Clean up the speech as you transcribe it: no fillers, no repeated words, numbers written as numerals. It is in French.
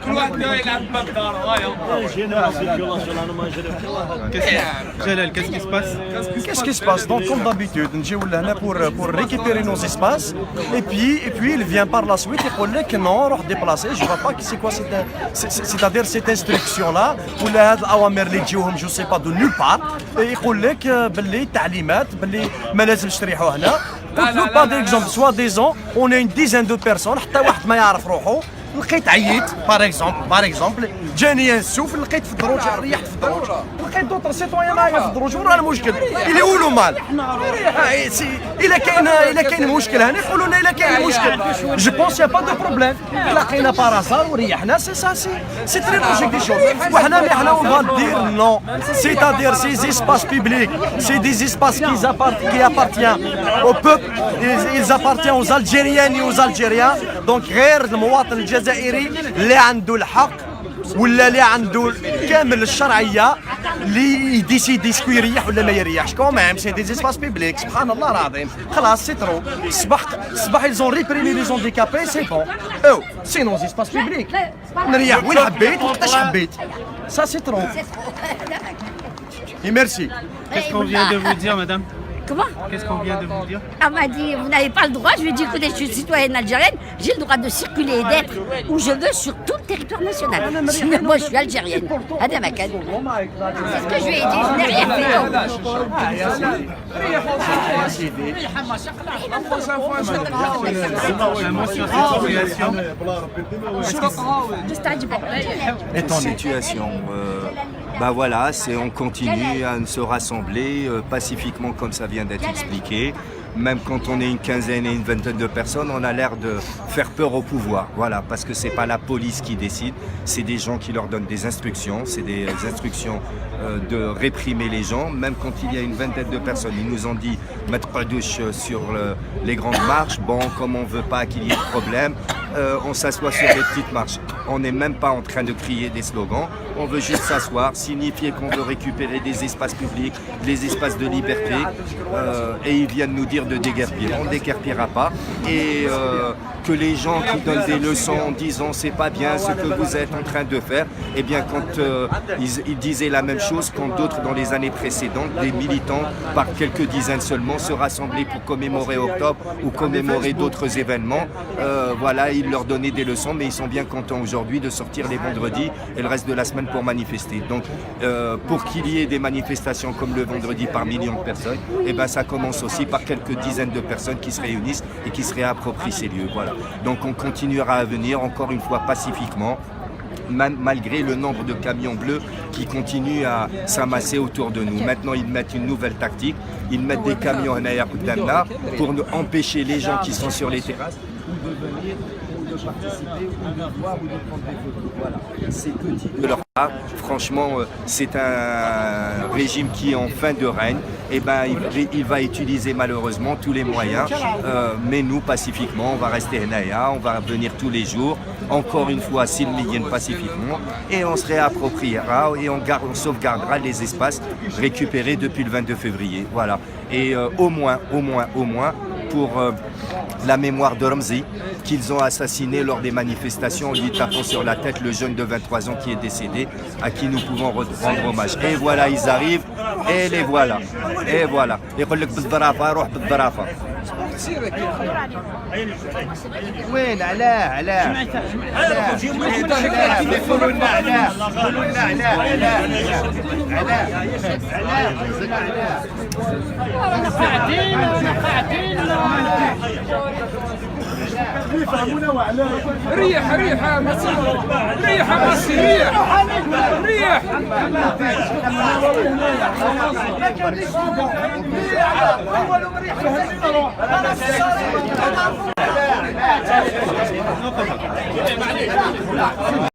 كل واحد يلعب بداره Jalal, qu'est-ce qui se passe? Qu'est-ce qui se passe? Donc, comme d'habitude, nous sommes là pour récupérer nos espaces. Et puis, il vient par la suite et dit que non, on va déplacer. Je ne vois pas c'est quoi c'est-à-dire cette instruction-là. Ou là, je ne sais pas de nulle part. Et il dit que les تعليمات باللي ما لازمش تريحوا هنا. Par exemple, soi-disant, on a une dizaine de personnes. حتى واحد ما يعرف روحه. لقيت عييت بار اكزومبل جاني نسوف لقيت في الدروج ريحت في الدروج لقيت دوطر سيتويان معايا في الدروج وراه المشكل اللي يقولوا مال الا كاين مشكل هنا يقولوا لنا الا كاين مشكل جو بونس يا با دو بروبليم لقينا بارازار وريحنا سي تري لوجيك دي شوز وحنا اللي حنا اون فال دير نو سيتادير سي زيسباس بيبليك سي دي زيسباس كي appartient au peuple ils appartiennent aux Algériens et aux Algériens donc غير المواطن الجزائري اللي عنده الحق ولا اللي عنده كامل الشرعيه اللي يديسيدي سكو يريح ولا ما يريحش كومام سي دي اسباس بيبليك سبحان الله العظيم خلاص سي ترو الصباح ils ont réprimé les handicapés c'est bon او سي نو اسباس بيبليك نريح وين حبيت وقتاش حبيت ça c'est trop et merci. Qu'est-ce qu'on vient de vous dire, madame? Comment? Qu'est-ce qu'on vient de vous dire? Elle m'a dit, vous n'avez pas le droit. Je lui ai dit, écoutez, je suis citoyenne algérienne, j'ai le droit de circuler et d'être où je veux sur tout le territoire national. Sinon, moi, je suis algérienne. C'est ce que je lui ai dit, je n'ai rien fait. Un mot sur cette situation. Est en situation. Bah voilà, on continue à se rassembler pacifiquement comme ça vient d'être expliqué. Même quand on est une quinzaine et une vingtaine de personnes, on a l'air de faire peur au pouvoir. Voilà, parce que c'est pas la police qui décide, c'est des gens qui leur donnent des instructions, c'est des instructions de réprimer les gens. Même quand il y a une vingtaine de personnes, ils nous ont dit mettre pas douche sur les grandes marches. Bon, comme on veut pas qu'il y ait de problème, on s'assoit sur des petites marches. On n'est même pas en train de crier des slogans. On veut juste s'asseoir, signifier qu'on veut récupérer des espaces publics, des espaces de liberté. Et ils viennent nous dire de déguerpir. On ne déguerpira pas. Et que les gens qui donnent des leçons en disant c'est pas bien ce que vous êtes en train de faire, eh bien quand ils disaient la même chose quand d'autres dans les années précédentes, des militants par quelques dizaines seulement se rassemblaient pour commémorer octobre ou commémorer d'autres événements. Voilà, ils leur donnaient des leçons, mais ils sont bien contents aujourd'hui de sortir les vendredis et le reste de la semaine pour manifester. Donc pour qu'il y ait des manifestations comme le vendredi par millions de personnes, eh ben ça commence aussi par quelques dizaines de personnes qui se réunissent et qui se réapproprient ces lieux. Voilà. Donc on continuera à venir encore une fois pacifiquement, malgré le nombre de camions bleus qui continuent à s'amasser autour de nous. Maintenant ils mettent une nouvelle tactique, ils mettent des camions pour empêcher les gens qui sont sur les terrasses de venir ou de participer ou de voir ou de prendre des photos. Voilà. C'est petit de leur part. Franchement, c'est un régime qui est en fin de règne. Et ben, il va utiliser malheureusement tous les moyens. Mais nous, pacifiquement, on va rester Henaya, on va venir tous les jours. Encore une fois, s'ils viennent pacifiquement. Et on se réappropriera et on sauvegardera les espaces récupérés depuis le 22 février. Voilà. Et au moins, pour la mémoire de Ramzi, qu'ils ont assassiné lors des manifestations en lui tapant sur la tête le jeune de 23 ans qui est décédé, à qui nous pouvons rendre hommage. Et voilà, ils arrivent, et les voilà. Et voilà. يقول لك بالظرافة روح بالظرافة. وين علاه قولوا لنا ريح مصر ريح ريح